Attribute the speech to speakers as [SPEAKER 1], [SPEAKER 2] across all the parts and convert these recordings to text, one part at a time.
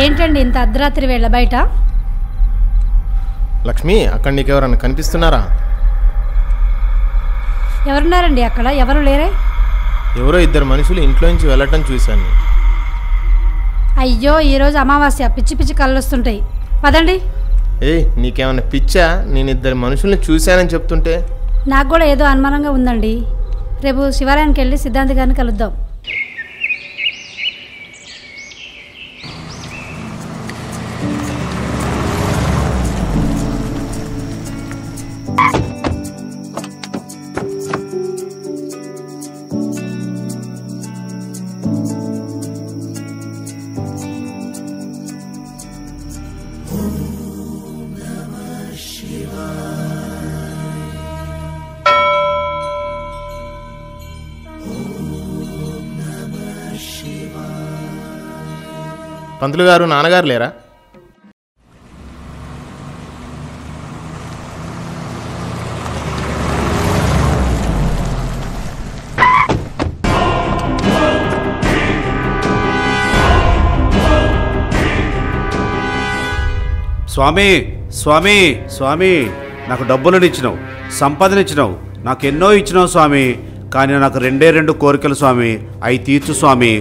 [SPEAKER 1] ఏంటండి ఇంత అర్ధరాత్రి వేళ బయట?
[SPEAKER 2] లక్ష్మి, అక్కడ నీకెవరన్నా కనిపిస్తున్నారా?
[SPEAKER 1] ఎవరున్నారండి అక్కడ? ఎవరు లేరే?
[SPEAKER 2] ఎవరో ఇద్దరు మనుషులు ఇంట్లో నుంచి వెళ్ళటం చూశాను.
[SPEAKER 1] అయ్యో, ఈరోజు అమావాస్య, పిచ్చి పిచ్చి కళ్ళు వస్తుంటాయి. పదండి.
[SPEAKER 2] నీకేమన్నా పిచ్చా? నేను ఇద్దరు మనుషుల్ని చూశానని చెప్తుంటే.
[SPEAKER 1] నాకు కూడా ఏదో అనుమానంగా ఉందండి. రేపు శివాలయానికి వెళ్ళి సిద్ధాంతి గారిని కలుద్దాం.
[SPEAKER 2] పంతులు గారు, నాన్నగారు లేరా?
[SPEAKER 3] స్వామి స్వామి స్వామి, నాకు డబ్బులను ఇచ్చినావు, సంపదనిచ్చినావు, నాకు ఎన్నో ఇచ్చినావు స్వామి. కానీ నాకు రెండు కోరికలు స్వామి, అవి తీర్చు స్వామి.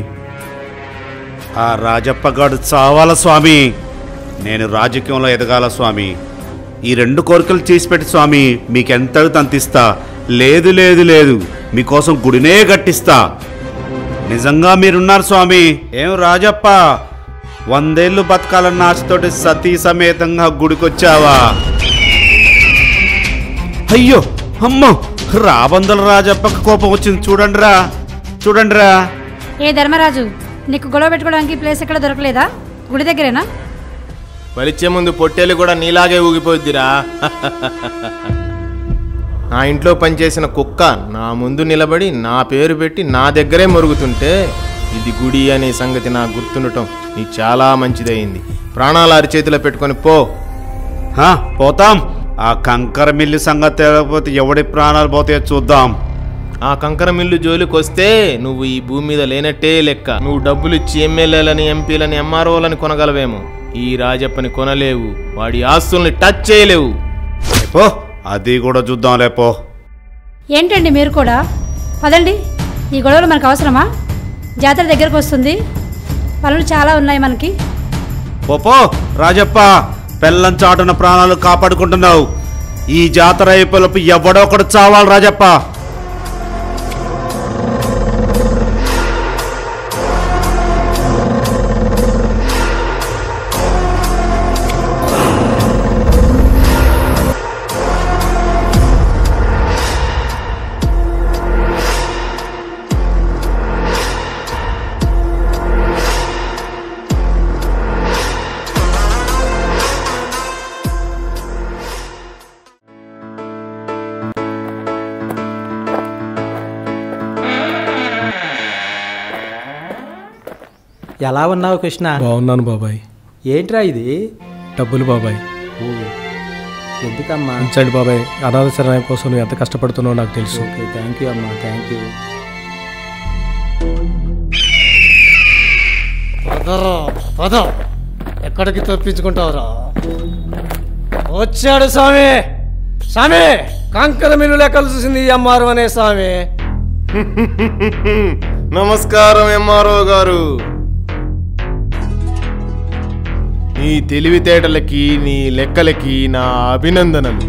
[SPEAKER 3] ఆ రాజప్పగాడు చావాల స్వామి, నేను రాజకీయంలో ఎదగాల స్వామి. ఈ 2 కోరికలు చేసిపెట్టి స్వామి, మీకెంత తంతిస్తా. లేదు లేదు లేదు, మీకోసం గుడినే కట్టిస్తా. నిజంగా మీరున్నారు స్వామి. ఏం రాజప్ప, 100 ఏళ్ళు బతకాలన్న ఆశతోటి సతీ సమేతంగా గుడికొచ్చావా? అయ్యో అమ్మో, రాబందుల రాజప్పకి కోపం వచ్చింది. చూడండిరా చూడండిరా.
[SPEAKER 1] ఏ ధర్మరాజు, నీకు గొడవ పెట్టుకోవడానికి ప్లేస్ ఎక్కడ దొరకలేదా? గుడి దగ్గరేనా?
[SPEAKER 2] వలిచ్చే ముందు పొట్టేలు కూడా నీలాగే ఊగిపోద్దిరా. నా ఇంట్లో పనిచేసిన కుక్క నా ముందు నిలబడి నా పేరు పెట్టి నా దగ్గరే మొరుగుతుంటే ఇది గుడి అనే సంగతి నాకు గుర్తుండటం నీకు చాలా మంచిదయింది. ప్రాణాలు అరిచేతిలో పెట్టుకొని పో.
[SPEAKER 3] పోతాం. ఆ కంకర మిల్లు సంగతి తెలియకపోతే ఎవడి ప్రాణాలు పోతాయో చూద్దాం.
[SPEAKER 2] ఆ కంకర మిల్లు జోలికి వస్తే నువ్వు ఈ భూమి మీద లేనట్టే లెక్క. నువ్వు డబ్బులు ఇచ్చి ఎమ్మెల్యేలని, ఎంపీలని, ఎంఆర్ఓలని కొనగలవేమో, ఈ రాజప్పని కొనలేవు. వాడి ఆస్తుల్ని టచ్ చేయలేవు.
[SPEAKER 3] లేపో, అది కూడా చూద్దాం. లేపో.
[SPEAKER 1] ఏంటండి మీరు కూడా? పదండి. ఈ గొడవలు మనకు అవసరమా? జాతర దగ్గరకు వస్తుంది, పనులు చాలా ఉన్నాయి మనకి.
[SPEAKER 3] పోపో రాజప్ప, పెళ్ళం చాటున ప్రాణాలు కాపాడుకుంటున్నావు. ఈ జాతర అయిపోలోపు ఎవడో ఒకడు చావాలి రాజప్ప.
[SPEAKER 4] ఎలా ఉన్నావు కృష్ణ?
[SPEAKER 5] బాగున్నాను బాబాయ్.
[SPEAKER 4] ఏంట్రా ఇది?
[SPEAKER 5] డబ్బులు బాబాయ్.
[SPEAKER 4] ఎందుకమ్మా?
[SPEAKER 5] ఉంచండి బాబాయ్, అనాథ శరణం కోసం నువ్వు ఎంత కష్టపడుతున్నావు నాకు తెలుసు.
[SPEAKER 4] ఓకే, థ్యాంక్ యూ అమ్మా, థ్యాంక్ యూ.
[SPEAKER 6] ఎక్కడికి తప్పించుకుంటావురా? వచ్చాడు స్వామి. స్వామి, కంకర మిల్లు లెక్కలు చూసింది ఈ ఎంఆర్ఓ అనే స్వామి.
[SPEAKER 2] నమస్కారం ఎంఆర్ఓ గారు. నీ తెలివితేటలకి నీ లెక్కలకి నా అభినందనలు.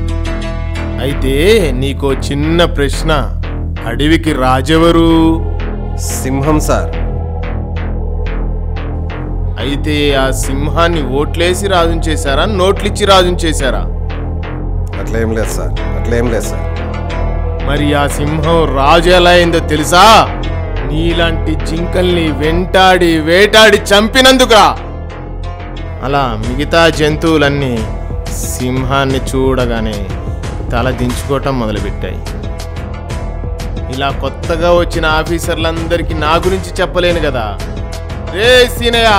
[SPEAKER 2] అయితే నీకో చిన్న ప్రశ్న. అడవికి రాజెవరు?
[SPEAKER 7] సింహం సార్.
[SPEAKER 2] అయితే ఆ సింహాన్ని ఓట్లేసి రాజుని చేశారా, నోట్లిచ్చి రాజుని చేశారా?
[SPEAKER 7] అట్లేం లేదు సార్, అట్లేం లేదు సార్.
[SPEAKER 2] మరి ఆ సింహం రాజు ఎలా అయిందో తెలుసా? నీలాంటి జింకల్ని వెంటాడి వేటాడి చంపినందుకురా. అలా మిగతా జంతువులన్నీ సింహాన్ని చూడగానే తల దించుకోవటం మొదలుపెట్టాయి. ఇలా కొత్తగా వచ్చిన ఆఫీసర్లందరికీ నా గురించి చెప్పలేను కదా. రే సీనయ్య,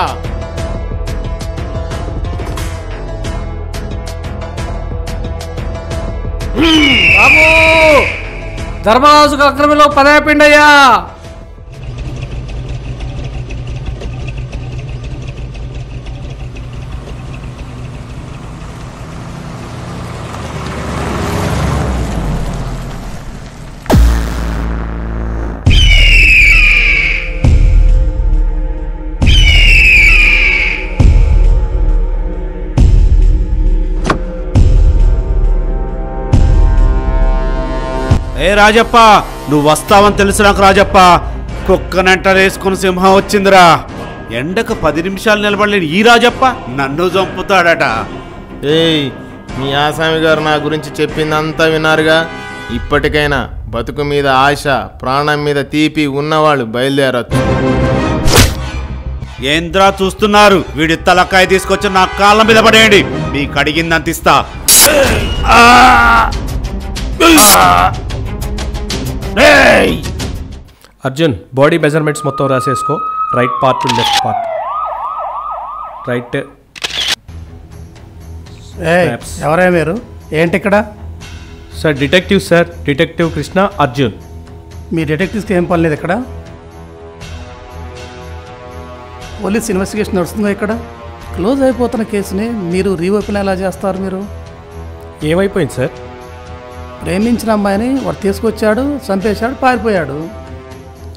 [SPEAKER 6] బాబు, ధర్మరాజుకు అక్రమంలో పదాపిండయ్యా.
[SPEAKER 3] ఏ రాజప్ప, నువ్వు వస్తావని తెలుసు నాకు రాజప్ప. కుక్కనంట వేసుకుని సింహం వచ్చిందిరా. ఎండకు 10 నిమిషాలు నిలబడలేని ఈ రాజప్ప నన్ను చంపుతాడట.
[SPEAKER 2] ఏయ్, మీ ఆసామి గారు నా గురించి చెప్పిందంతా విన్నారుగా. ఇప్పటికైనా బతుకు మీద ఆశ, ప్రాణం మీద తీపి ఉన్నవాళ్ళు బయలుదేరచ్చు.
[SPEAKER 3] ఏంద్రా చూస్తున్నారు? వీడి తలకాయ తీసుకొచ్చి నా కాళ్ళ మీద పడేయండి. మీకు అడిగిందంత ఇస్తా.
[SPEAKER 5] అర్జున్, బాడీ మెజర్మెంట్స్ మొత్తం రాసేసుకో. Right part to left part. Right.
[SPEAKER 6] ఎవరయ్యా మీరు? ఏంటి ఇక్కడ?
[SPEAKER 5] Sir detective sir, detective Krishna Arjun.
[SPEAKER 6] మీ డిటెక్టివ్స్కి ఏం పని లేదు ఇక్కడ? పోలీస్ ఇన్వెస్టిగేషన్ నడుస్తుందా ఇక్కడ? క్లోజ్ అయిపోతున్న కేసుని మీరు రీఓపెన్ ఎలా చేస్తారు? మీరు
[SPEAKER 5] ఏమైపోయింది సార్?
[SPEAKER 6] ప్రేమించిన అమ్మాయిని వాడు తీసుకొచ్చాడు, చంపేశాడు, పారిపోయాడు.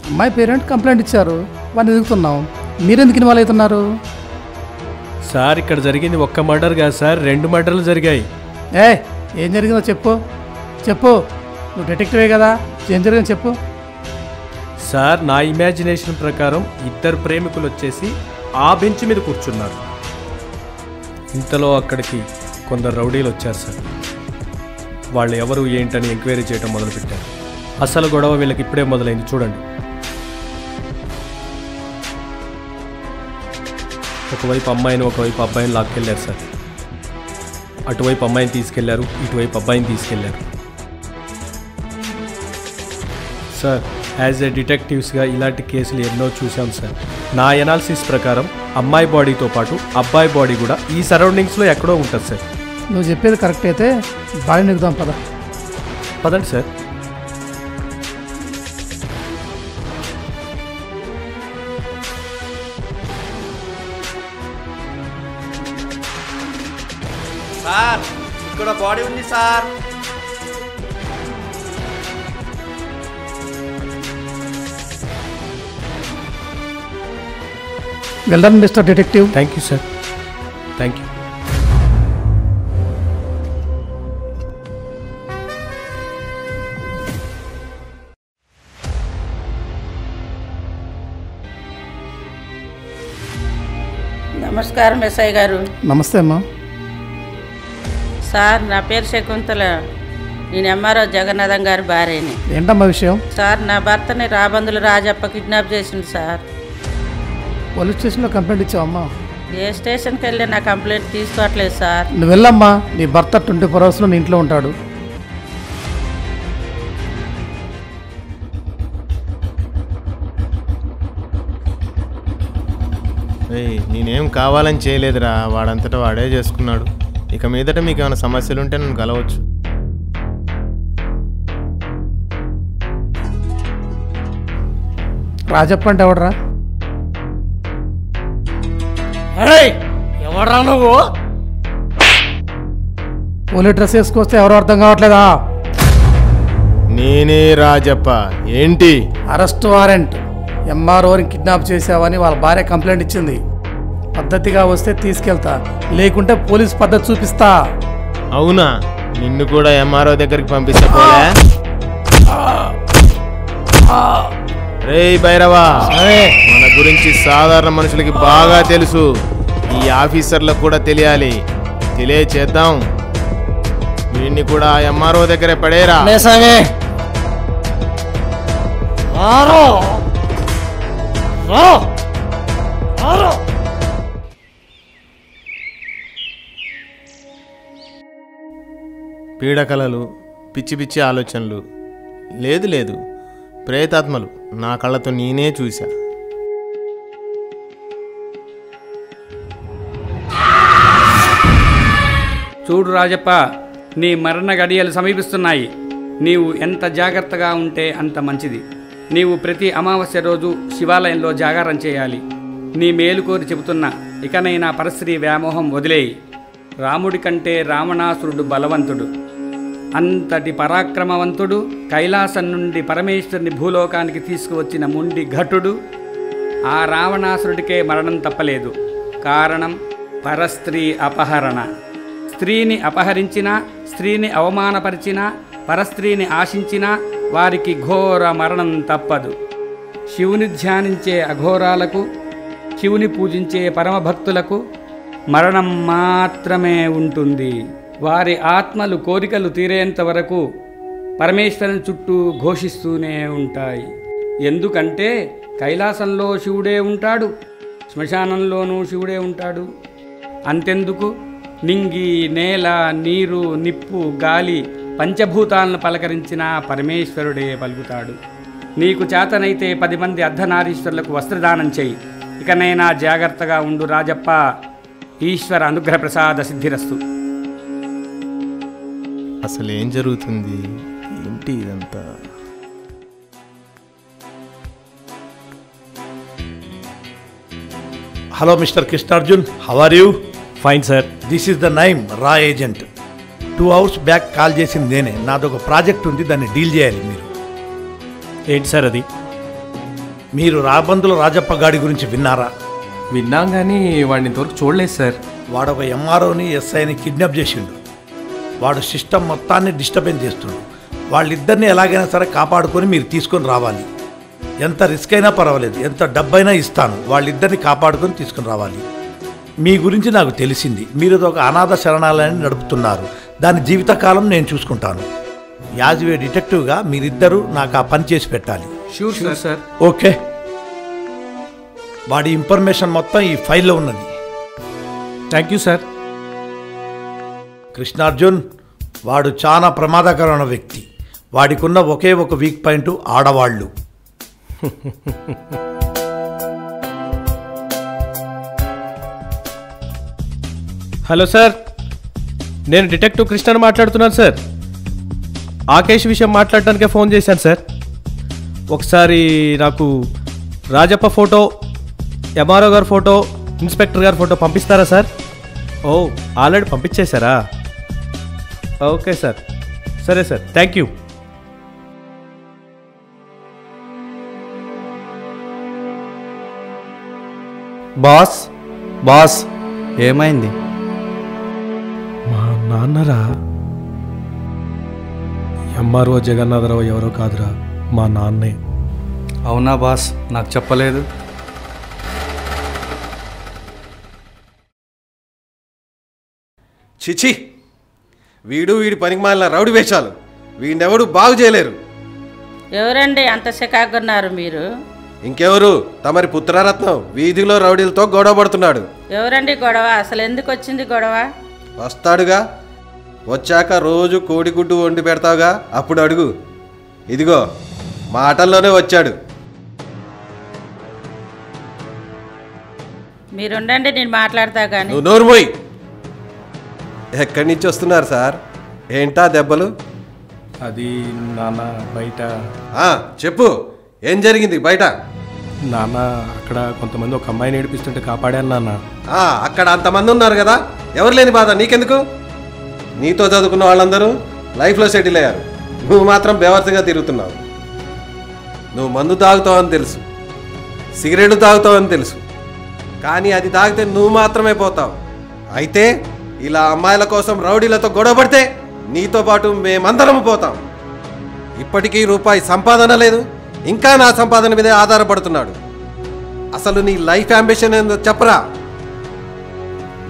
[SPEAKER 6] అమ్మాయి పేరెంట్ కంప్లైంట్ ఇచ్చారు, వాడిని ఎదుగుతున్నాం. మీరెందుకు ఇన్వాల్వ్ అవుతున్నారు?
[SPEAKER 5] సార్ ఇక్కడ జరిగింది ఒక్క మర్డర్ కాదు సార్, 2 మర్డర్లు జరిగాయి.
[SPEAKER 6] ఏం జరిగిందో చెప్పు. చెప్పు, నువ్వు డిటెక్టివే కదా, ఏం జరిగిందో చెప్పు.
[SPEAKER 5] సార్ నా ఇమాజినేషన్ ప్రకారం 2 ప్రేమికులు వచ్చేసి ఆ బెంచ్ మీద కూర్చున్నారు. ఇంతలో అక్కడికి కొందరు రౌడీలు వచ్చారు సార్. వాళ్ళు ఎవరు ఏంటని ఎంక్వైరీ చేయడం మొదలుపెట్టారు. అసలు గొడవ వీళ్ళకి ఇప్పుడే మొదలైంది చూడండి. ఒకవైపు అమ్మాయిని ఒకవైపు అబ్బాయిని లాక్కెళ్ళారు సార్. అటువైపు అమ్మాయిని తీసుకెళ్లారు, ఇటువైపు అబ్బాయిని తీసుకెళ్లారు. సార్ యాజ్ ఎ డిటెక్టివ్స్గా ఇలాంటి కేసులు ఎన్నో చూసాం సార్. నా ఎనాలిసిస్ ప్రకారం అమ్మాయి బాడీతో పాటు అబ్బాయి బాడీ కూడా ఈ సరౌండింగ్స్లో ఎక్కడో ఉంటుంది సార్.
[SPEAKER 6] నువ్వు చెప్పేది కరెక్ట్ అయితే బాడీ నిగుదాం పద.
[SPEAKER 5] పదండి సార్.
[SPEAKER 3] సార్ ఇక్కడ బాడీ ఉంది sir.
[SPEAKER 6] Well done mister detective.
[SPEAKER 5] Thank you sir, thank you.
[SPEAKER 8] నమస్కారం ఎస్ఐ గారు.
[SPEAKER 6] నమస్తే అమ్మా.
[SPEAKER 8] సార్ నా పేరు శకుంతల, నేను ఎంఆర్ఓ జగన్నాథం గారి భార్యని.
[SPEAKER 6] ఏంటమ్మా విషయం?
[SPEAKER 8] సార్ నా భర్తని రాబందులు రాజప్ప కిడ్నాప్ చేసిండు సార్.
[SPEAKER 6] పోలీస్ స్టేషన్లో కంప్లైంట్ ఇచ్చావమ్మా?
[SPEAKER 8] ఏ స్టేషన్కి వెళ్ళి నా కంప్లైంట్ తీసుకోవట్లేదు సార్.
[SPEAKER 6] నువ్వు వెళ్ళమ్మా, నీ భర్త 24 అవర్స్లో నీ ఇంట్లో ఉంటాడు.
[SPEAKER 2] నేనేం కావాలని చేయలేదురా, వాడంతటా వాడే చేసుకున్నాడు. ఇక మీదట మీకు ఏమైనా సమస్యలు ఉంటే నన్ను కలవచ్చు.
[SPEAKER 6] రాజప్ప అంటే ఎవడరా?
[SPEAKER 9] ఎవరా నువ్వు?
[SPEAKER 6] పోలీ డ్రెస్ వేసుకొస్తే ఎవరు అర్థం కావట్లేదా?
[SPEAKER 2] నేనే రాజప్ప. ఏంటి?
[SPEAKER 6] Arrest warrant. ఎంఆర్ఓని కిడ్నాప్ చేసావని వాళ్ళ భార్య కంప్లైంట్ ఇచ్చింది. పద్ధతిగా వస్తే తీసుకెళ్తా, లేకుంటే పోలీస్ పద్ధతి చూపిస్తా.
[SPEAKER 2] అవునా? నిన్ను కూడా ఎంఆర్ఓ దగ్గరికి పంపిస్తే పోలే? రేయ్ భైరవా, మన గురించి సాధారణ మనుషులకి బాగా తెలుసు, ఈ ఆఫీసర్లకు కూడా తెలియాలి. తెలియచేద్దాం. వీడిని కూడా ఎంఆర్ఓ దగ్గరే పడేరా. పీడకలలు, పిచ్చి పిచ్చి ఆలోచనలు లేదు, ప్రేతాత్మలు నా కళ్ళతో నేనే చూశా.
[SPEAKER 10] చూడు రాజప్ప, నీ మరణ గడియలు సమీపిస్తున్నాయి. నీవు ఎంత జాగ్రత్తగా ఉంటే అంత మంచిది. నీవు ప్రతి అమావాస్య రోజు శివాలయంలో జాగారం చేయాలి. నీ మేలు కోరి చెబుతున్నా, ఇకనైనా పరస్త్రీ వ్యామోహం వదిలేయి. రాముడి కంటే రావణాసురుడు బలవంతుడు. అంతటి పరాక్రమవంతుడు, కైలాసం నుండి పరమేశ్వరుని భూలోకానికి తీసుకువచ్చిన ముండి ఘటుడు. ఆ రావణాసురుడికే మరణం తప్పలేదు. కారణం పరస్త్రీ అపహరణ. స్త్రీని అపహరించినా, స్త్రీని అవమానపరిచినా, పరస్త్రీని ఆశించినా వారికి ఘోర మరణం తప్పదు. శివుని ధ్యానించే అఘోరాలకు, శివుని పూజించే పరమభక్తులకు మరణం మాత్రమే ఉంటుంది. వారి ఆత్మలు కోరికలు తీరేంత వరకు పరమేశ్వరుని చుట్టూ ఘోషిస్తూనే ఉంటాయి. ఎందుకంటే కైలాసంలో శివుడే ఉంటాడు, శ్మశానంలోనూ శివుడే ఉంటాడు. అంతెందుకు, నింగి, నేల, నీరు, నిప్పు, గాలి పంచభూతాలను పలకరించిన పరమేశ్వరుడే పలుకుతాడు. నీకు చేతనైతే 10 మంది అర్ధనారీశ్వరులకు వస్త్రదానం చెయ్యి. ఇకనైనా జాగ్రత్తగా ఉండు రాజప్ప. ఈశ్వర అనుగ్రహ ప్రసాద సిద్ధిరస్తు.
[SPEAKER 2] అసలు ఏం జరుగుతుంది? ఏంటి ఇదంతా?
[SPEAKER 9] Hello mister Krishnarjun, how are you?
[SPEAKER 5] Fine sir.
[SPEAKER 9] This is the నైమ్ రా ఏజెంట్. 2 hours బ్యాక్ కాల్ చేసింది నేనే. నాదొక ప్రాజెక్ట్ ఉంది, దాన్ని డీల్ చేయాలి మీరు.
[SPEAKER 5] ఏంటి సార్ అది?
[SPEAKER 9] మీరు రాబందుల రాజప్ప గాడి గురించి విన్నారా?
[SPEAKER 5] విన్నాం కానీ వాడిని ఇంతవరకు చూడలేదు సార్.
[SPEAKER 9] వాడొక ఎంఆర్ఓని ఎస్ఐని కిడ్నాప్ చేసిండు. వాడు సిస్టమ్ మొత్తాన్ని డిస్టర్బెన్స్ చేస్తుండు. వాళ్ళిద్దరిని ఎలాగైనా సరే కాపాడుకొని మీరు తీసుకొని రావాలి. ఎంత రిస్క్ అయినా పర్వాలేదు, ఎంత డబ్బైనా ఇస్తాను. వాళ్ళిద్దరిని కాపాడుకొని తీసుకొని రావాలి. మీ గురించి నాకు తెలిసింది. మీరు ఒక అనాథ శరణాలయాన్ని నడుపుతున్నారు. దాని జీవితకాలం నేను చూసుకుంటాను. యాజ్ ఏ డిటెక్టివ్గా మీరిద్దరూ నాకు ఆ పని చేసి పెట్టాలి.
[SPEAKER 10] Sure sir.
[SPEAKER 9] ఓకే. వాడి ఇన్ఫర్మేషన్ మొత్తం ఈ ఫైల్లో ఉన్నది.
[SPEAKER 5] Thank you sir.
[SPEAKER 9] కృష్ణార్జున్, వాడు చాలా ప్రమాదకరమైన వ్యక్తి. వాడికున్న ఒకే ఒక వీక్ పాయింట్ ఆడవాళ్ళు.
[SPEAKER 5] హలో సార్, నేను డిటెక్టివ్ కృష్ణని మాట్లాడుతున్నాను సార్. ఆకేష్ విషయం మాట్లాడటానికే ఫోన్ చేశాను సార్. ఒకసారి నాకు రాజప్ప ఫోటో, ఎంఆర్ఓ గారి ఫోటో, ఇన్స్పెక్టర్ గారి ఫోటో పంపిస్తారా సార్? ఓ, ఆల్రెడీ పంపించేశారా? ఓకే సార్, సరే సార్, థ్యాంక్ యూ.
[SPEAKER 11] బాస్ ఏమైంది?
[SPEAKER 5] మా నాన్నరా? ఎంఆర్ఓ జగన్నాథరావు ఎవరో కాదురా, మా నాన్నే.
[SPEAKER 11] అవునా బాస్, నాకు చెప్పలేదు.
[SPEAKER 7] చిచి, వీడి పనికి మాలిన రౌడీ వేషాలు. వీడినెవడు బాగు చేయలేరు.
[SPEAKER 8] ఎవరండి అంత చికాకున్నారు మీరు?
[SPEAKER 7] ఇంకెవరు, తమరి పుత్రరత్నం వీధిలో రౌడీలతో గొడవ పడుతున్నాడు.
[SPEAKER 8] ఎవరండి గొడవ? అసలు ఎందుకు వచ్చింది గొడవ?
[SPEAKER 7] వస్తాడుగా, వచ్చాక రోజు కోడిగుడ్డు వండి పెడతావుగా, అప్పుడు అడుగు. ఇదిగో మాటల్లోనే వచ్చాడు.
[SPEAKER 8] మీరుండండి, నేను మాట్లాడతా కానీ.
[SPEAKER 7] నువ్వు నోరు మోయ్. ఎక్కడి నుంచి వస్తున్నారు సార్? ఏంటా దెబ్బలు?
[SPEAKER 5] అది నాన్న బయట.
[SPEAKER 7] చెప్పు, ఏం జరిగింది బయట?
[SPEAKER 5] నాన్న అక్కడ కొంతమంది ఒక అమ్మాయిని ఏడిపిస్తుంటే కాపాడాను నాన్న.
[SPEAKER 7] అక్కడ అంతమంది ఉన్నారు కదా, ఎవరు లేని బాధ నీకెందుకు? నీతో చదువుకున్న వాళ్ళందరూ లైఫ్లో సెటిల్ అయ్యారు, నువ్వు మాత్రం బేవర్స్గా తిరుగుతున్నావు. నువ్వు మందు తాగుతావని తెలుసు, సిగరెట్ తాగుతావని తెలుసు, కానీ అది తాగితే నువ్వు మాత్రమే పోతావు. అయితే ఇలా అమ్మాయిల కోసం రౌడీలతో గొడవ పడితే నీతో పాటు మేమందరం పోతాం. ఇప్పటికీ రూపాయి సంపాదన లేదు, ఇంకా నా సంపాదన మీదే ఆధారపడుతున్నాడు. అసలు నీ లైఫ్ అంబిషన్ ఏందో చెప్పరా?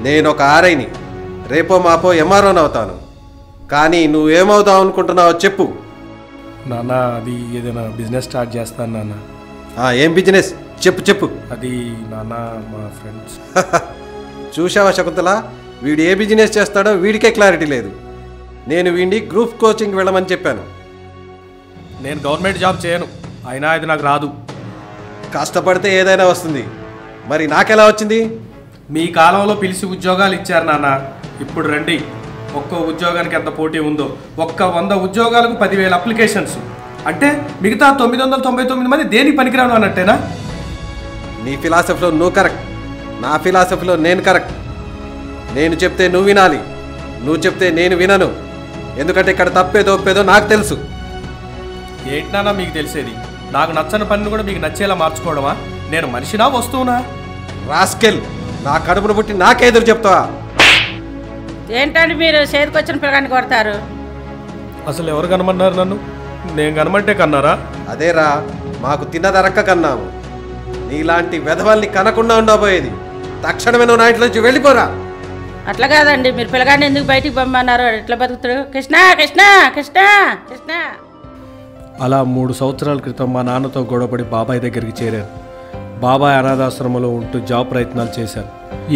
[SPEAKER 7] నేను ఒక ఆర్ఐని, రేపో మాపో ఎంఆర్ఓని అవుతాను, కానీ నువ్వేమవుతావు అనుకుంటున్నావో చెప్పు.
[SPEAKER 5] నాన్న అది ఏదైనా బిజినెస్ స్టార్ట్ చేస్తాను నాన్న.
[SPEAKER 7] ఏం బిజినెస్ చెప్పు చెప్పు.
[SPEAKER 5] అది నాన్న మా ఫ్రెండ్స్.
[SPEAKER 7] చూసావా శకుంతల, వీడు ఏ బిజినెస్ చేస్తాడో వీడికే క్లారిటీ లేదు. నేను వీడిని గ్రూప్ కోచింగ్ వెళ్ళమని చెప్పాను.
[SPEAKER 5] నేను గవర్నమెంట్ జాబ్ చేయను, అయినా ఇది నాకు రాదు.
[SPEAKER 7] కష్టపడితే ఏదైనా వస్తుంది, మరి నాకెలా వచ్చింది?
[SPEAKER 5] మీ కాలంలో పిలిచి ఉద్యోగాలు ఇచ్చారు నాన్న, ఇప్పుడు రండి. ఒక్క ఉద్యోగానికి ఎంత పోటీ ఉందో. 100 ఉద్యోగాలకు 10,000 అప్లికేషన్స్ అంటే మిగతా 999 మంది దేనికి పనికిరాను అన్నట్టేనా?
[SPEAKER 7] నీ ఫిలాసఫీలో నువ్వు కరెక్ట్, నా ఫిలాసఫీలో నేను కరెక్ట్. నేను చెప్తే నువ్వు వినాలి, నువ్వు చెప్తే నేను వినను. ఎందుకంటే ఇక్కడ తప్పేదో ఒప్పేదో నాకు తెలుసు.
[SPEAKER 5] ఏంటన్నా మీకు తెలిసేది? నాకు నచ్చని పనిని కూడా మీకు నచ్చేలా మార్చుకోవడమా? నేను మనిషినా వస్తువునా?
[SPEAKER 7] రాస్కెల్, నా కడుపును పుట్టి నాకే ఎదురు చెప్తావా?
[SPEAKER 8] ఏంటంటే మీరు చేతికొచ్చిన పిల్లగాన్ని కొడతారు?
[SPEAKER 5] అసలు ఎవరు కనమన్నారు నన్ను? నేను కనమంటే కన్నారా?
[SPEAKER 7] అదేరా, మాకు తిన్నదరక్క కన్నాము. నీలాంటి వెధవల్ని కనకుండా ఉండబోయేది. తక్షణమే నువ్వు నా ఇంట్లో నుంచి వెళ్ళిపోరా.
[SPEAKER 8] అట్లా కాదండి, మీరు పిల్లగాడిని ఎందుకు బయటికి పంపన్నారు? ఎట్లా బతుకుతాడు? కృష్ణ కృష్ణ కృష్ణ కృష్ణ.
[SPEAKER 5] అలా 3 సంవత్సరాల క్రితం మా నాన్నతో గొడవపడి బాబాయ్ దగ్గరికి చేరాను. బాబాయ్ అనాథాశ్రమంలో ఉంటూ జాబ్ ప్రయత్నాలు చేశాను,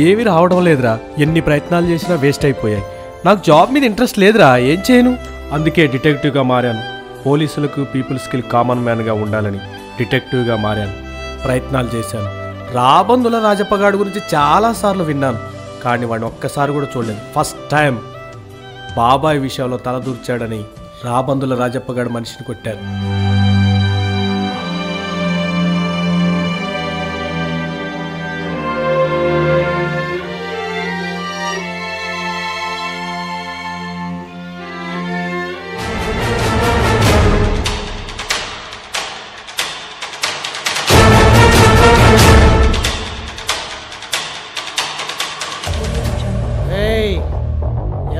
[SPEAKER 5] ఏమీ రావడం లేదురా. ఎన్ని ప్రయత్నాలు చేసినా వేస్ట్ అయిపోయాయి. నాకు జాబ్ మీద ఇంట్రెస్ట్ లేదురా, ఏం చేయను? అందుకే డిటెక్టివ్గా మారాను. పోలీసులకు పీపుల్స్కి కామన్ మ్యాన్గా ఉండాలని డిటెక్టివ్గా మారాను. ప్రయత్నాలు చేశాను. రాబందుల రాజప్పగాడి గురించి చాలాసార్లు విన్నాను, కానీ వాడిని ఒక్కసారి కూడా చూడలేదు. ఫస్ట్ టైం బాబాయ్ విషయంలో తలదూర్చాడని రాబందుల రాజప్పగాడు మనిషిని కొట్టారు.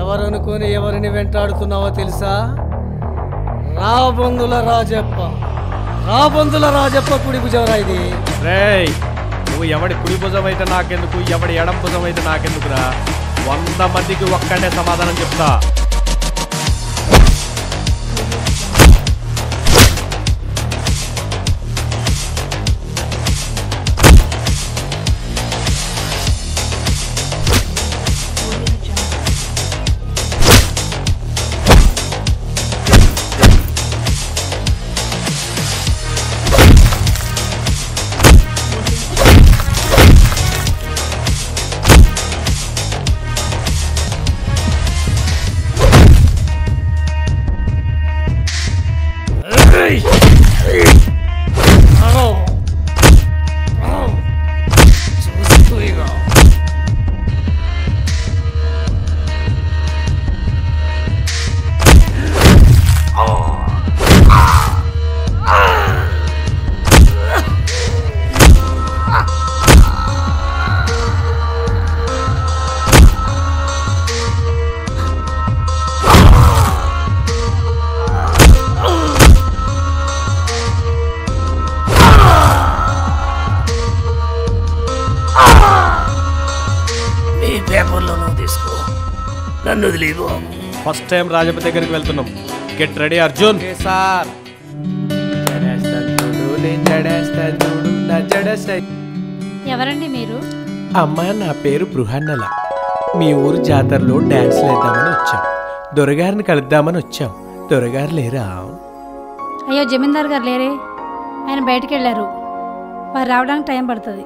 [SPEAKER 12] ఎవరనుకొని ఎవరిని వెంటాడుతున్నావో తెలుసా? రాబందుల రాజప్ప. రాబందుల రాజప్ప కుడి భుజంరా ఇది.
[SPEAKER 5] రేయ్, నువ్వు ఎవడి కుడి భుజం అయితే నాకెందుకు, ఎవడి ఎడం భుజం అయితే నాకెందుకురా? 100 మందికి ఒక్కడే సమాధానం చెప్తా.
[SPEAKER 12] నన్ను వదిలేవు.
[SPEAKER 5] ఫస్ట్ టైం రాజప్ప దగ్గరికి వెళ్తున్నాం. Get ready Arjun.
[SPEAKER 12] సార్
[SPEAKER 1] ఎవరండి మీరు?
[SPEAKER 5] అమ్మా, నా పేరు బృహన్నల. మీ ఊరు జాతరలో డాన్స్లు వేద్దామని వచ్చాం. దొరగారిని కలుద్దామని వచ్చాం. దొరగారు లేరా?
[SPEAKER 1] అయ్యో, జమీందార్ గారు లేరే, ఆయన బయటికి వెళ్ళారు. వారు రావడానికి టైం పడుతుంది.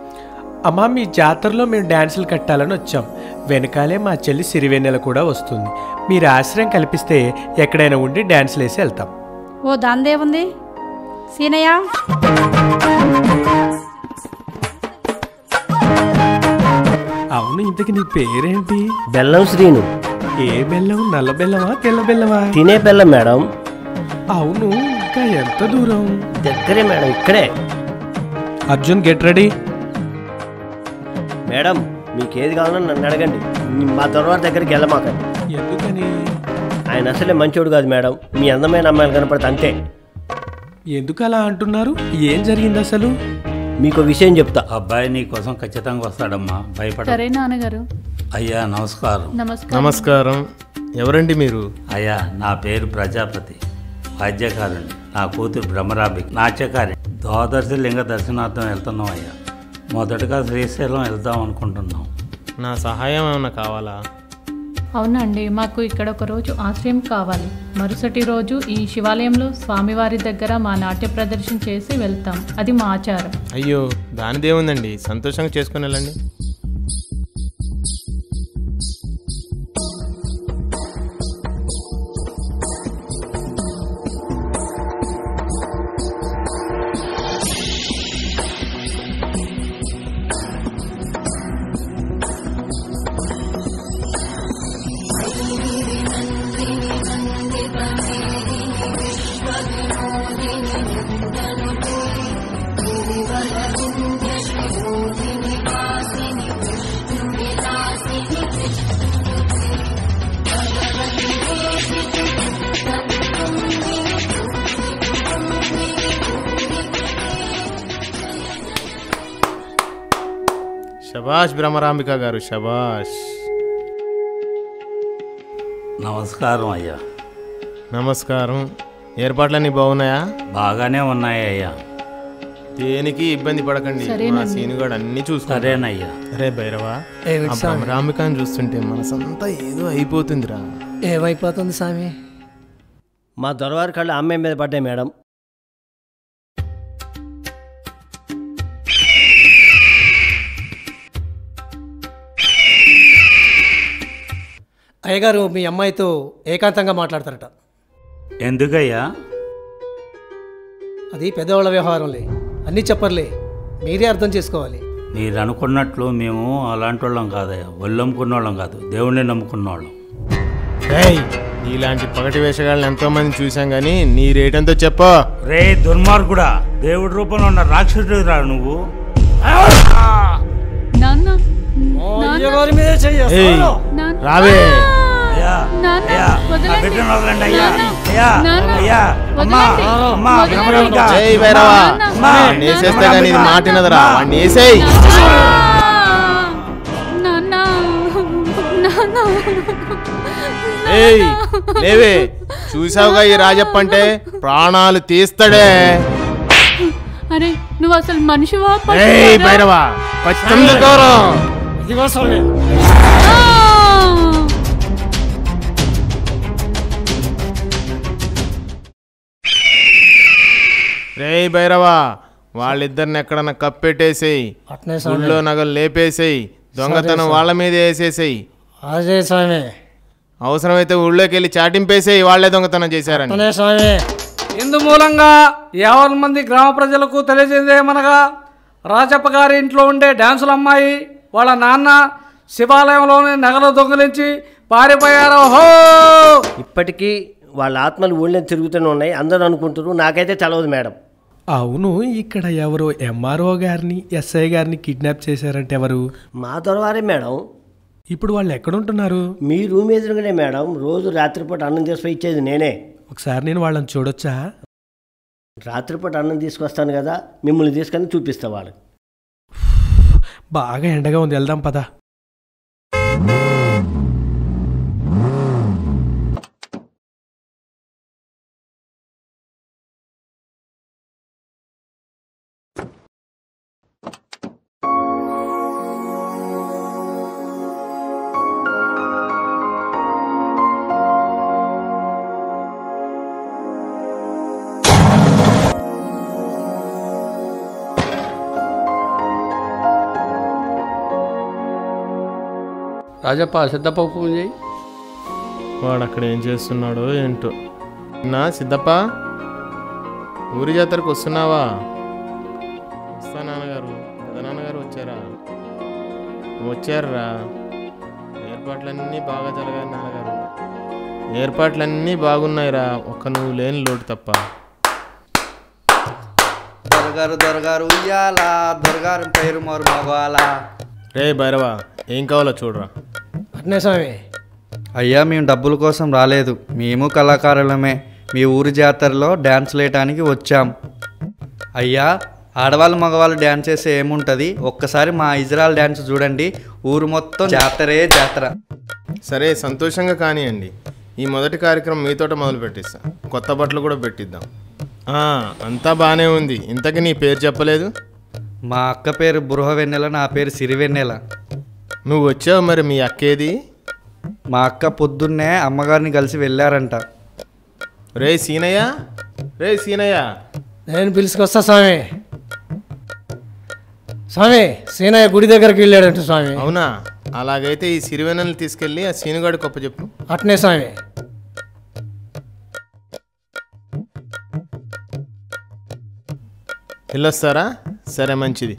[SPEAKER 5] అమ్మా, మీ జాతరలో మేము డాన్సులు కట్టాలని వచ్చాం. వెనకాలే మా చెల్లి సిరివెన్నెల కూడా వస్తుంది. మీరు ఆశ్రయం కల్పిస్తే ఎక్కడైనా ఉండి డాన్సులు వేసి వెళ్తాం.
[SPEAKER 1] ఓ, దాందేముంది సీనయ్య.
[SPEAKER 5] అవును, ఇంతకి నీ పేరేంటి?
[SPEAKER 12] బెల్లం శ్రీను.
[SPEAKER 5] ఏ బెల్లం? నల్ల బెల్లమా తెల్ల బెల్లమా?
[SPEAKER 12] తినే బెల్లం మేడం.
[SPEAKER 5] అవును, ఇంకా ఎంత దూరం?
[SPEAKER 12] దగ్గరే మేడం, ఇక్కడే.
[SPEAKER 5] Arjun get ready.
[SPEAKER 12] మేడం మీకేది కావాలో నన్ను అడగండి, మా దొరవారి దగ్గరికి వెళ్ళమాకండి.
[SPEAKER 5] ఎందుకని?
[SPEAKER 12] ఆయన అసలే మంచోడు కాదు మేడం, మీ అందమైన అమ్మాయిలు కనపడితే అంతే.
[SPEAKER 5] ఎందుకు అలా అంటున్నారు? ఏం జరిగింది అసలు?
[SPEAKER 12] మీకు విషయం చెప్తా.
[SPEAKER 13] అబ్బాయి నీ కోసం ఖచ్చితంగా వస్తాడమ్మా, భయపడ.
[SPEAKER 1] సరే నాన్నగారు.
[SPEAKER 13] అయ్యా నమస్కారం.
[SPEAKER 2] నమస్కారం. ఎవరండి మీరు?
[SPEAKER 13] అయ్యా నా పేరు ప్రజాపతి, వాద్యకారుని. నా కూతురు భ్రమరాంబి నాట్యకారి. ద్వాదశి లింగ దర్శనార్థం వెళ్తున్నాం అయ్యా. మొదటగా శ్రీశైలం వెళ్దాం అనుకుంటున్నాం.
[SPEAKER 2] నా సహాయం ఏమైనా కావాలా?
[SPEAKER 14] అవునండి, మాకు ఇక్కడ ఒక రోజు ఆశ్రయం కావాలి. మరుసటి రోజు ఈ శివాలయంలో స్వామివారి దగ్గర మా నాట్య ప్రదర్శన చేసి వెళ్తాం. అది మా ఆచారం.
[SPEAKER 2] అయ్యో దానిదేముందండి, సంతోషంగా చేసుకుని వెళ్ళండి. శబాష్ భ్రమరాంబిక గారు, శబాష్.
[SPEAKER 13] నమస్కారం అయ్యా.
[SPEAKER 2] నమస్కారం. ఏర్పాట్లన్నీ బాగున్నాయా?
[SPEAKER 13] బాగానే ఉన్నాయి అయ్యా.
[SPEAKER 2] దేనికి ఇబ్బంది పడకండి, మా సీనుగాడు అన్ని చూసుకుంటాడు.
[SPEAKER 13] సరేనయ్యా.
[SPEAKER 2] అరే భైరవా, భ్రమరాంబికని చూస్తుంటే మనసంతా ఏదో అయిపోతుందిరా.
[SPEAKER 12] ఏమైపోతుంది స్వామి? మా దొరవారి కళ్ళు అమ్మాయి మీద పడ్డాయి మేడం.
[SPEAKER 15] అయ్యగారు మీ అమ్మాయితో ఏకాంతంగా మాట్లాడతారట.
[SPEAKER 13] ఎందుకయ్యా?
[SPEAKER 15] అది పెద్దవాళ్ళ వ్యవహారంలే, అన్నీ చెప్పర్లే, మీరే అర్థం చేసుకోవాలి.
[SPEAKER 13] మీరు అనుకున్నట్లు మేము అలాంటి వాళ్ళం కాదయ్యా. ఒళ్ళమ్ముకున్న వాళ్ళం కాదు, దేవుణ్ణి నమ్ముకున్న వాళ్ళం.
[SPEAKER 2] ఇలాంటి పగటి వేషగాళ్ళని ఎంతో మంది చూసాం గానీ నీ రేటంతో చెప్పా.
[SPEAKER 13] రే దుర్మార్గుడా, దేవుడి రూపంలో ఉన్న రాక్షసుడు రా నువ్వు.
[SPEAKER 2] రావే. జై భైరవా, వేసేస్తే కానీ ఇది మాటినదరా, వాడిని వేసేయ్. లేవే, చూసావుగా ఈ రాజప్ప అంటే ప్రాణాలు తీస్తాడే.
[SPEAKER 14] అరే నువ్వు అసలు మనిషివా?
[SPEAKER 2] భైరవా రే భైరవా, వాళ్ళిద్దరిని ఎక్కడన్నా కప్పెట్టేసేయి, ఊళ్ళో నగలు లేపేసేయి, దొంగతనం వాళ్ళ మీద వేసేసేయి. అవసరమైతే ఊళ్ళోకి వెళ్ళి చాటింపేసేయి, వాళ్లే దొంగతనం చేశారని.
[SPEAKER 16] ఇందు మూలంగా 50 మంది గ్రామ ప్రజలకు తెలియజేదేమనగా, రాజప్ప గారి ఇంట్లో ఉండే డాన్సుల అమ్మాయి వాళ్ళ నాన్న శివాలయంలోని నగలు దొంగిలించి పారిపోయారు. హో!
[SPEAKER 12] ఇప్పటికీ వాళ్ళ ఆత్మలు ఊళ్ళో తిరుగుతూనే ఉన్నాయి, అందరూ అనుకుంటారు. నాకైతే తెలవదు మేడం.
[SPEAKER 5] అవును, ఇక్కడ ఎవరో ఎంఆర్ఓ గారిని ఎస్ఐ గారిని కిడ్నాప్ చేశారంటే ఎవరు?
[SPEAKER 12] మా దొరవారే మేడం.
[SPEAKER 5] ఇప్పుడు వాళ్ళు ఎక్కడుంటున్నారు?
[SPEAKER 12] మీ రూమ్ ఎదురుగానే మేడం. రోజు రాత్రిపూట అన్నం తీసుకొని ఇచ్చేది నేనే.
[SPEAKER 5] ఒకసారి నేను వాళ్ళని చూడొచ్చా?
[SPEAKER 12] రాత్రిపూట అన్నం తీసుకొస్తాను కదా, మిమ్మల్ని తీసుకొని చూపిస్తా. వాళ్ళు
[SPEAKER 5] బాగా ఎండగా ఉంది, వెళ్దాం పద.
[SPEAKER 10] రాజప్ప సిద్ధప్ప ఫోన్ చేయి.
[SPEAKER 2] వాడు అక్కడ ఏం చేస్తున్నాడో ఏంటో. నా సిద్ధప్ప, ఊరి జాతరకు వస్తున్నావా? వస్తా నాన్నగారు. పెద్ద నాన్నగారు వచ్చారా? ఓ వచ్చారురా. ఏర్పాట్లన్నీ బాగా జరగాలి నాన్నగారు. ఏర్పాట్లన్నీ బాగున్నాయిరా, ఒక్క నువ్వు లేని లోటు తప్ప.
[SPEAKER 11] దొరగారు ఉయ్యాల, దొరగారు పేరు మోరు మగవాల.
[SPEAKER 2] రే భైరవా, ఏం కావాలో చూడరా.
[SPEAKER 15] అట్నే స్వామి.
[SPEAKER 11] అయ్యా మేము డబ్బుల కోసం రాలేదు, మేము కళాకారులమే. మీ ఊరి జాతరలో డ్యాన్స్ వేయటానికి వచ్చాం. అయ్యా ఆడవాళ్ళు మగవాళ్ళు డ్యాన్స్ చేస్తే ఏముంటుంది, ఒక్కసారి మా ఇజ్రాయల్ డ్యాన్స్ చూడండి, ఊరు మొత్తం జాతరే జాతర.
[SPEAKER 2] సరే సంతోషంగా కానివ్వండి. ఈ మొదటి కార్యక్రమం మీతోట మొదలు పెట్టిస్తా. కొత్త బట్టలు కూడా పెట్టిద్దాం. అంతా బాగానే ఉంది. ఇంతకీ నీ పేరు చెప్పలేదు?
[SPEAKER 11] మా అక్క పేరు బృహవెన్నెల, నా పేరు సిరివెన్నెల.
[SPEAKER 2] నువ్వు వచ్చావు, మరి మీ అక్కేది?
[SPEAKER 11] మా అక్క పొద్దున్నే అమ్మగారిని కలిసి వెళ్ళారంట.
[SPEAKER 2] రే సీనయ్య, రే సీనయ్య.
[SPEAKER 15] నేను పిలుచుకొస్తా స్వామి. స్వామి సీనయ్య గుడి దగ్గరికి వెళ్ళాడంట స్వామి.
[SPEAKER 2] అవునా? అలాగైతే ఈ సిరివెన్నెలను తీసుకెళ్ళి ఆ సీనుగాడి గొప్ప చెప్పు.
[SPEAKER 15] అట్నే స్వామి.
[SPEAKER 2] వెళ్ళొస్తారా? సరే మంచిది.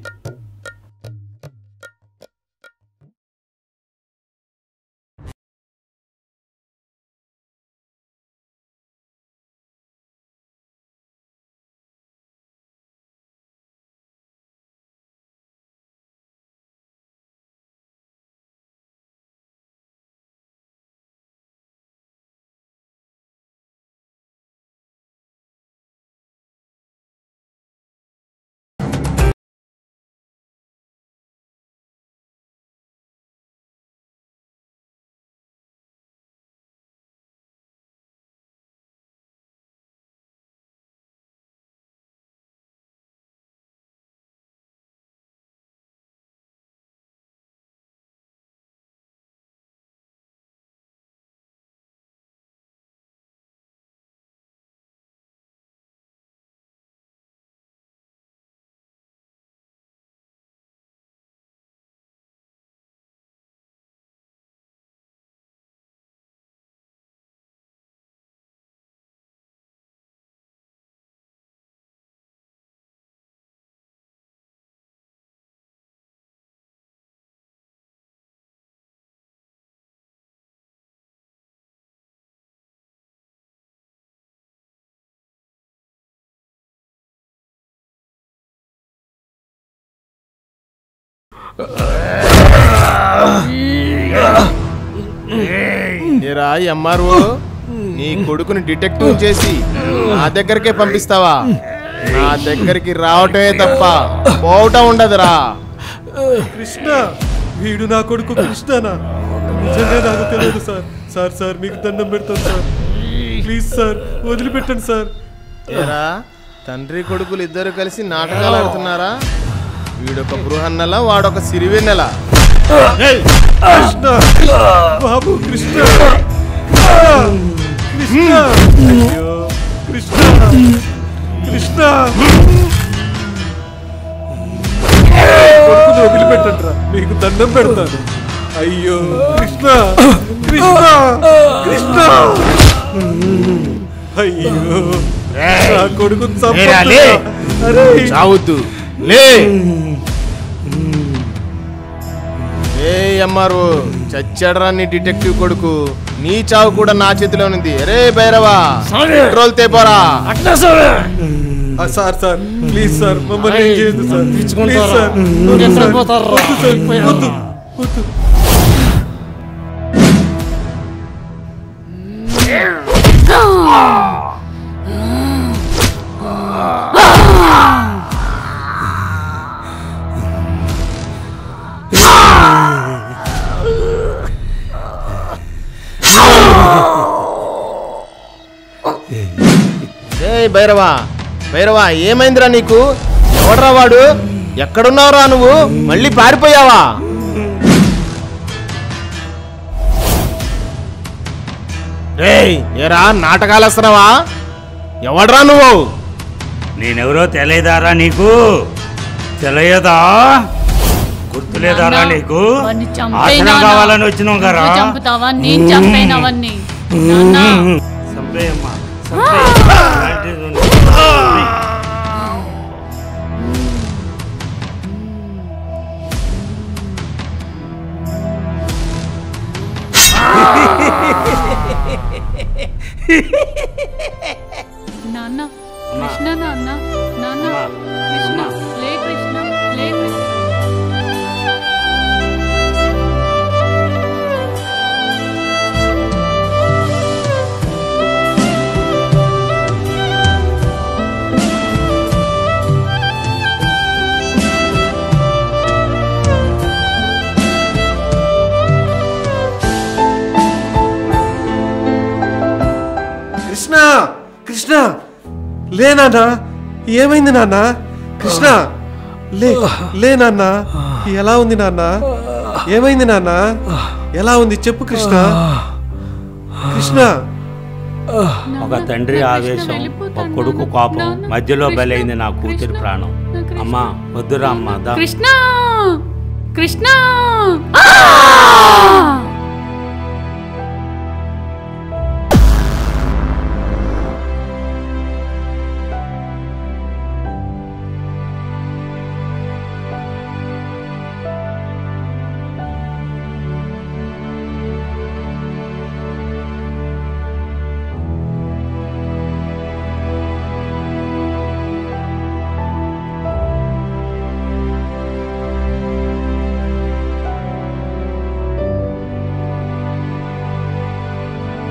[SPEAKER 2] ఏరా ఎంఆర్ఓ, నీ కొడుకుని డిటెక్టివ్ చేసి నా దగ్గరకే పంపిస్తావా? నా దగ్గరికి రావటమే తప్ప పోవటం ఉండదురా.
[SPEAKER 17] కృష్ణ, వీడు నా కొడుకు కృష్ణనా? నిజంగా నాకు తెలియదు సార్. సార్ సార్ మీకు దండం పెడతాను సార్, ప్లీజ్ సార్ వదిలిపెట్టండి సార్.
[SPEAKER 2] ఏరా తండ్రి కొడుకులు ఇద్దరు కలిసి నాటకాలు ఆడుతున్నారా? వీడొక బృహన్నెల, వాడొక సిరివెన్నెల.
[SPEAKER 17] కృష్ణ బాబు, కృష్ణ కృష్ణ, అయ్యో కృష్ణ, కృష్ణ కొడుకుని వదిలిపెట్టండి రా, మీకు దండం పెడతాను. అయ్యో కృష్ణ, కృష్ణ, కృష్ణ, అయ్యో నా కొడుకు
[SPEAKER 2] చావద్దు, లే. ఏ ఎంఆర్ఓ, చచ్చాడరా నీ డిటెక్టివ్ కొడుకు. నీ చావు కూడా నా చేతిలో ఉంది. అరే భైరవా, పెట్రోల్ తేపోరా.
[SPEAKER 17] సార్ సార్ ప్లీజ్ సార్, మమ్మల్ని ఏం చేయొద్దు సార్, ప్లీజ్ సార్. వద్దు, వద్దు.
[SPEAKER 2] భైరవా, భైరవా ఏమైందిరా నీకు? ఎవడ్రా వాడు? ఎక్కడున్నావురా నువ్వు? మళ్ళీ పారిపోయావా? ఏరా నాటకాలు వస్తున్నావా? ఎవడ్రా నువ్వు?
[SPEAKER 13] నేనెవరో తెలియదారా నీకు? తెలియదా? గుర్తులేదారా నీకు? ఆసనం కావాలని వచ్చినాం కదా.
[SPEAKER 14] చంపుతావా? నేను చంపేనవన్నీ.
[SPEAKER 13] చంపేయమ్మా.
[SPEAKER 14] నాన్న కృష్ణ నాన్న నాన్న కృష్ణ లే కృష్ణ లే కృష్ణ.
[SPEAKER 7] కృష్ణ కృష్ణ లే నాన్న, ఏమైంది నాన్న? కృష్ణ లే లే నాన్న, ఎలా ఉంది నాన్న? ఏమైంది నాన్న? ఎలా ఉంది చెప్పు కృష్ణ. కృష్ణ
[SPEAKER 13] ఒక తండ్రి ఆవేశం, ఒక కొడుకు కోపం మధ్యలో బలైంది నా కూతురి ప్రాణం. అమ్మా వద్దురా అమ్మా.
[SPEAKER 14] కృష్ణ కృష్ణ